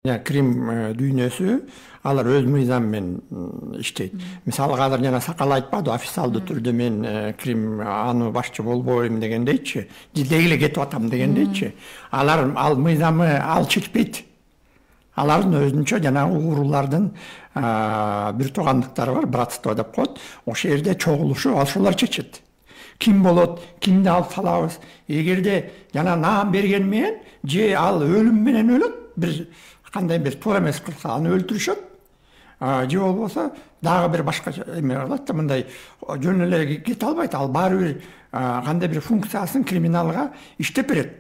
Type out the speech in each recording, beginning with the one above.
Крим дүйнөсү алар өз мыйзам менен иштейт. Мисалы азыр жана Сакал айтпады, официалдуу түрдө мен Крим аны башчы болбойм дегендейчи, деги эле кетип атам дегендейчи. Алар ал мыйзамы ал чечпейт. Алардын өзүнчө жанагы уурулардын бир туугандыктары бар, братство деп коет. Ошол жерде чогулушу ошолор чечет. Ким болот, кимди алып салабыз. Эгерде жана наам берген менен же ал өлүм менен өлөт, бир кандай бир туура эмес кылса аны өлтүрүшөт. Же болбосо дагы бир башка эме кылат да, мындай жөн эле кете албайт. Ал баары бир кандай бир функциясын криминалга иштеп берет.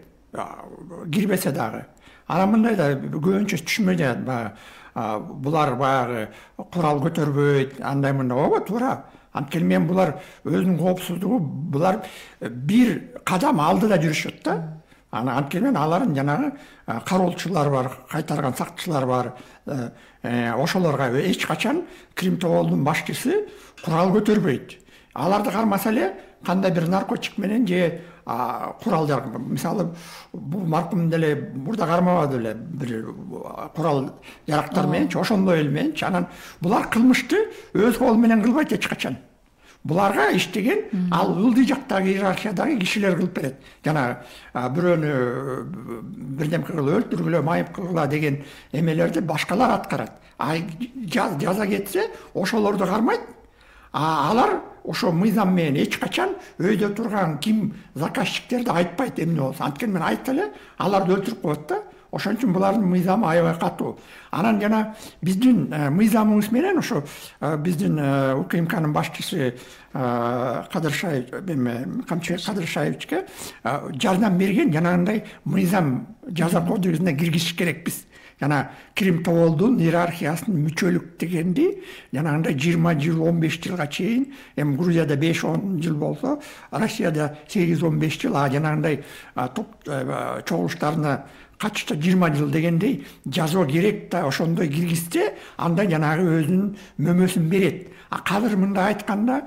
Кирбесе дагы. Анан мындай да көбүнчө түшүнбөй жатат. Булар баягы курал көтөрбөйт, андай мындай. Ооба, туура. Анткени мен булар өзүнүн коопсуздугу, булар бир кадам алдыда жүрүшөт да. Анткени алардын жанагы кароолчулар бар, кайтарган сакчылар бар. Ошолорго эч качан Крим тоболдун башчысы курал көтөрбөйт. Аларды кармаса эле кандай бир наркотик менен же курал, мисалы бул маркум деле мурда кармабады эле бир курал жарактар мененчи, ошондой эле мененчи. Анан булар кылмышты өз колу менен кылбайт эч качан. Буларга иштеген ал ылдый жактагы иерархиядагы кишилер кылып берет. Жана бирөөнү бирдемке кылып өлтүргүлө, майып кылгыла деген эмелерди башкалар аткарат. Жаза кетсе ошолорду кармайт. Алар ошо мыйзам менен эч качан өйдө турган ким заказчиктерди айтпайт эмне болсо. Анткени мен айтса эле аларды өлтүрүп коет да. Ошон үчүн булардын мыйзамы аябай катуу. Анан жана биздин мыйзамыбыз менен ошо биздин УКМКнын башчысы Кадыршаев, Камчыбек Кадыршаевичке жардам берген жанагындай мыйзам жаза кодексине киргизиш керекпиз. Жана Крим тоболдун иерархиясынын мүчөлүк дегенди жанагындай 20 жыл, 15 жылга чейин, эми Грузияда 5-10 жыл болсо, Россияда 8-15 жыл, жанагындай топ чогулуштарына качта 20 жыл дегендей жазуу керек да, ошондой киргизсе, анда жанагы өзүнүн мөмөсүн берет. Азыр мындай айтканда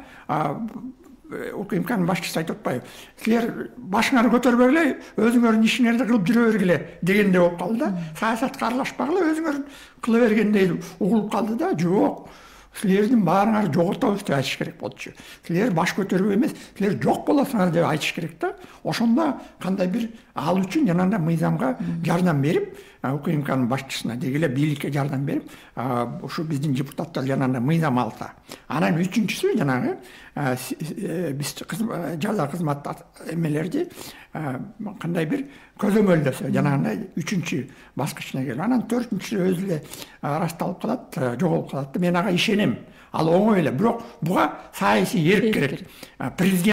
УКМКнын башчысы айтып атпайбы, силер башыңарды көтөрбөгүлө, өзүңөрдүн ишиңерди кылып жүрө бергиле дегендей болуп калды да. Саясатка аралашпагыла, өзүңөр кыла бергендей угулуп калды да. Жок, силердин баарыңарды жоготобуз деп айтыш керек болчу. Силер баш көтөрбөй эмес, силер жок болосуңар деп айтыш керек да. Ошондо кандай бир ал үчүн жанагындай мыйзамга жардам берип, УКМКнын башчысына деги эле бийликке жардам берип, ушу биздин депутаттар жанагындай мыйзам алса. Анан үчүнчүсү жанагы биз жаза кызмат эмелерди кандай бир көзөмөлдөсө, жанагындай үчүнчү баскычына келип, анан төртүнчүсү өзү эле ырасталып калат, жоголуп калат. Мен ага ишенем. Ал оңой эле, бирок буга саясий эрк керек. Президент